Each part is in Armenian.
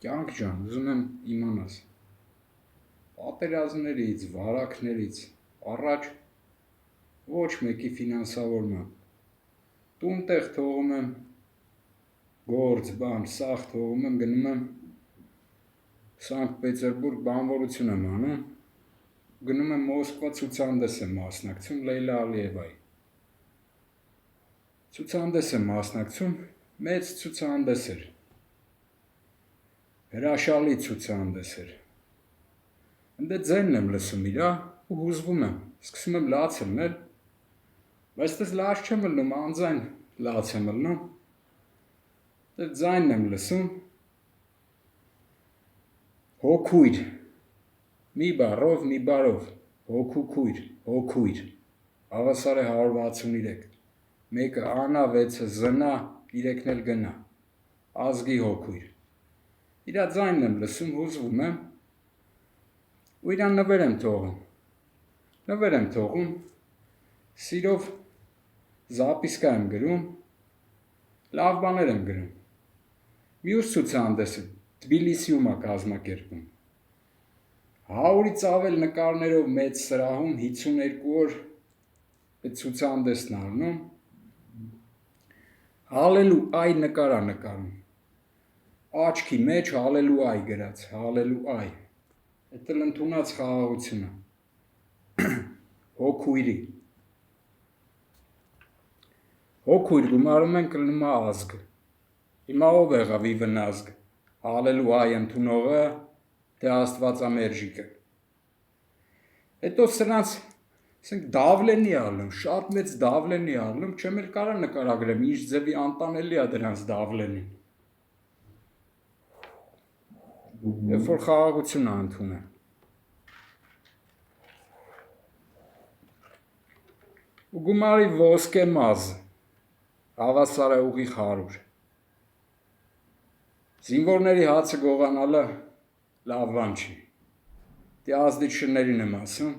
Կյանք ջան, ուզում եմ իմանաս, պատերազմներից, վարակներից առաջ ոչ մեկի ֆինանսավորման, տուն-տեղ թողում եմ, գործ, բան, սաղ թողում եմ, գնում եմ Սանկտ Պետերբուրգ բանվորություն եմ անում, գնում եմ Մոսկվա ցուցահանդես եմ մասնակցում Լեյլա Ալիևայի։ Ցուցահանդես եմ մասնակցում, մեծ ցուցահանդես էր։ Հրաշալի ցուցահանդես էր։ Ընդ ձայնն եմ լսում իրա ու հուզվում եմ, սկսում եմ լաց ելնել, բայց դες լաց չեմ ելնում, անձայն լաց եմ ելնում։ Դες ձայնն եմ լսում, հոգույր, մի բառով, մի բառով, հոգուքույր, հոգույր, հավասար է 163, մեկը անա, 6-ը զնա, 3-ն էլ գնա, ազգի հոգույր։ Իրա ձայնն եմ լսում, հուզվում եմ, ու իրան նվեր եմ թողում, սիրով զապիսկա եմ գրում, լավ բաներ եմ գրում։ Մյուս ցուցահանդեսը Թբիլիսիում է կազմակերպում։ 100-ից ավել նկարներով մեծ սրահում 52 օր այդ ցուցահանդեսն առնում։ Հալելու այ նկարա նկարում։ Աչքի մեջ հալելու այ գրած, հալելու այ։ Այդ էլ ընդունած խաղաղությունը։ Հոգույրի։ Հոգույր գումարում են կլնում է ազգ։ Հիմա ով եղավ ի վնազգ, հալելու այ ընդունողը, թե Աստվածամերժիկը։ Հետո սրանց դավլենի ալնում, շատ մեծ դավլենի ալնում, չեմ էլ կարա նկարագրեմ, ինչ ձևի անտանելի է դրանց դավլենին։ Երբ որ խաղաղություն է ընդունել։ Ու գումարի ոսկե մազ, հավասար է ուղիղ 100։ Զինվորների հացը գողանալը լավ բան չի։ Դե ազդիչներին եմ ասում։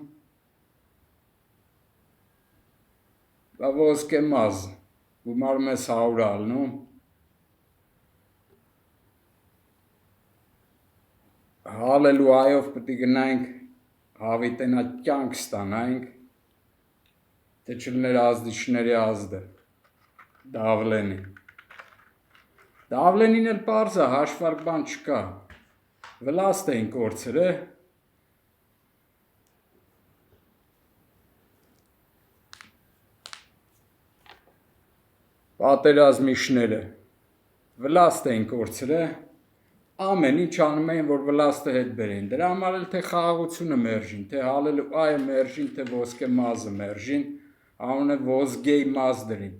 Բա ոսկե մազ, գումարում ես 100 ալնում, հալելու այով պտի գնայինք, հավիտենա կյանք ստանայինք, թե չլներ ազդիչների ազդը, դավլենի։ Դավլենին էլ պարզ է, հաշվարկ բան չկա, վլաստ էին կորցրե, պատերազմիչները, վլաստ էին կորցրե, ամեն ինչ անում էին, որ վլաստը հետ բերեին, դրա համար էլ թե խաղաղությունը մերժին, թե հալելու այը մերժին, թե ոսկե մազը մերժին, անունը Ոզգեյ մազ դրին։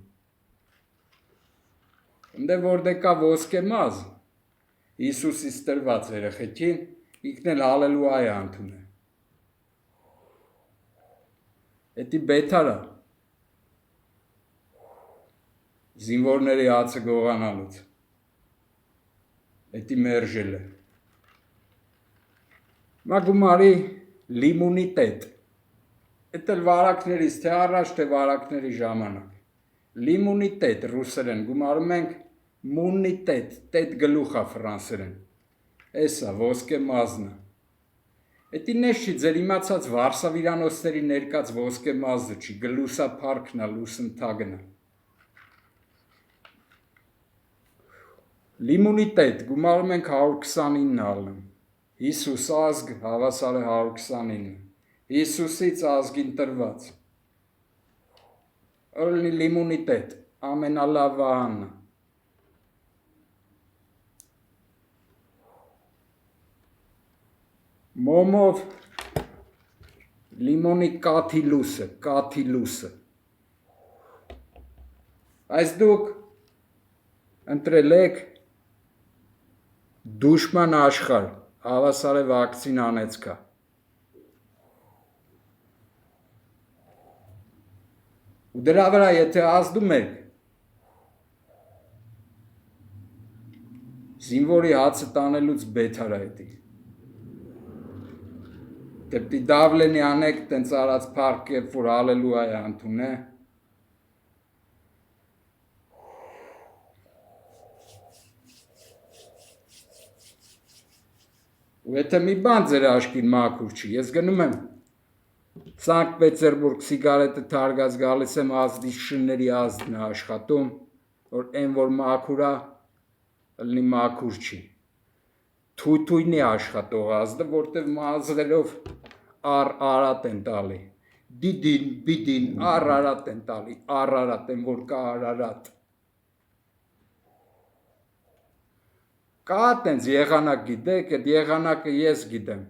Ընդ որտե կա ոսկե մազ, Հիսուսից տրված երեխեքին, ինքն էլ հալելու այը ընդունել։ Էդի բետարա, զինվորների հացը գողանալուց, էդի մերժել է։ Մա գումարի լիմունիտետ, էդ էլ վարակներից, թե առաջ, թե վարակների ժամանակ։ Լիմունիտետ ռուսերեն, գումարում ենք մունիտետ, տետ գլուխ է ֆրանսերեն, էսա, ոսկե մազնը։ Էդի նեշ չի, ձեր իմացած վարսավիրանոցների ներկած ոսկե մազը չի, գլուսա պարքնա, լուսնթագնա։ Լիմունիտետ, գումարում ենք 129 ալնում, Հիսուս ազգ, հավասար է 129, Հիսուսից ազգին տրված, ըլնի լիմունիտետ, ամենալավանը, մոմով լիմոնի կաթիլուսը, այս դուք ընտրել եք դուշման աշխար, հավասար է վակցին անեցկա։ Ու դրա վրա եթե ազդում եք, զինվորի հացը տանելուց բետար է էդի։ Դե պտի դավլենի անեք, տենց արած պարկ երբ որ հալելու այ անտուն է, Ու եթե մի բան ձեր աշկին մաքուր չի, ես գնում եմ Սանկտ Պետերբուրգ սիգարետը թարգած գալիս եմ ազդի շնների ազդն է աշխատում, որ այն որ մաքուր է, լինի մաքուր չի։ Թույթույն է աշխատող ազդը, որտև մազերով առ-արատ են տալի։ Դիդին, բիդին, առ-արատ են տալի, առ-արատ են, որ կա առ-արատ։ Կա տենց եղանակ գիտեք, այդ եղանակը ես գիտեմ,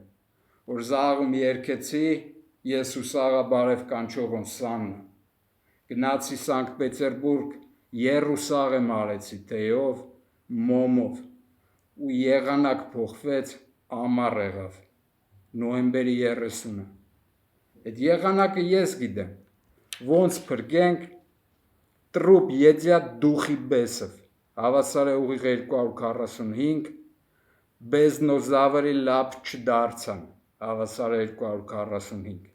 որ զաղում երկեցի, ես ու Սաղաբարև կանչողն Սաննը, գնացի Սանկտ Պետերբուրգ, երուսաղ եմ արեցի թեյով, մոմով, ու եղանակ փոխվեց, ամառ եղավ, նոյեմբերի 30-ը, այդ եղանակը ես գիտեմ, ոնց փրկենք տրուպ եդյա դուխի բեսով, հավասար է ուղիղ 245, բեզնոզավրի լապ չդարձան, հավասար է 245,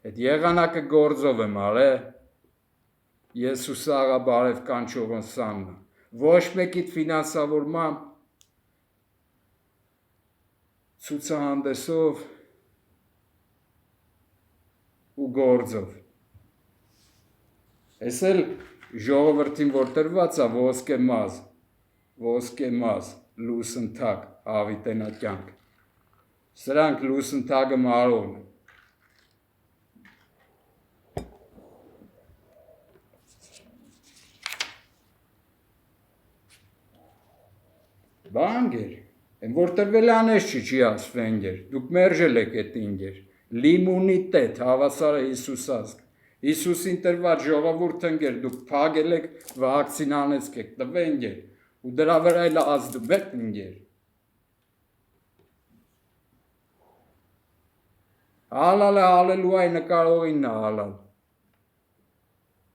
այդ եղանակը գործով եմ արե, ես ու Սաղաբարև կանչողն Սաննը, ոչ մեկիդ ֆինանսավորմամբ, ցուցահանդեսով ու գործով, ես էլ ժողովրդին որ տրված է ոսկե մազ, լուսնթակ, հավիտենա կյանք, սրանք լուսնթակը մարողն են, բանգեր, են որ տրվել անես չի ասվենգեր, դուք մերժել եք էտ ինգեր, լիմունիտետ, հավասար է Հիսուս ազգ, Հիսուսին տրված ժողովուրդ ընգեր, դուք պագել եք, վակցին անեցք եք, տվենգեր, ու դրա վրա էլ ազդում եք ինգեր, հալալ է հալելուայ նկարողինն է հալալ,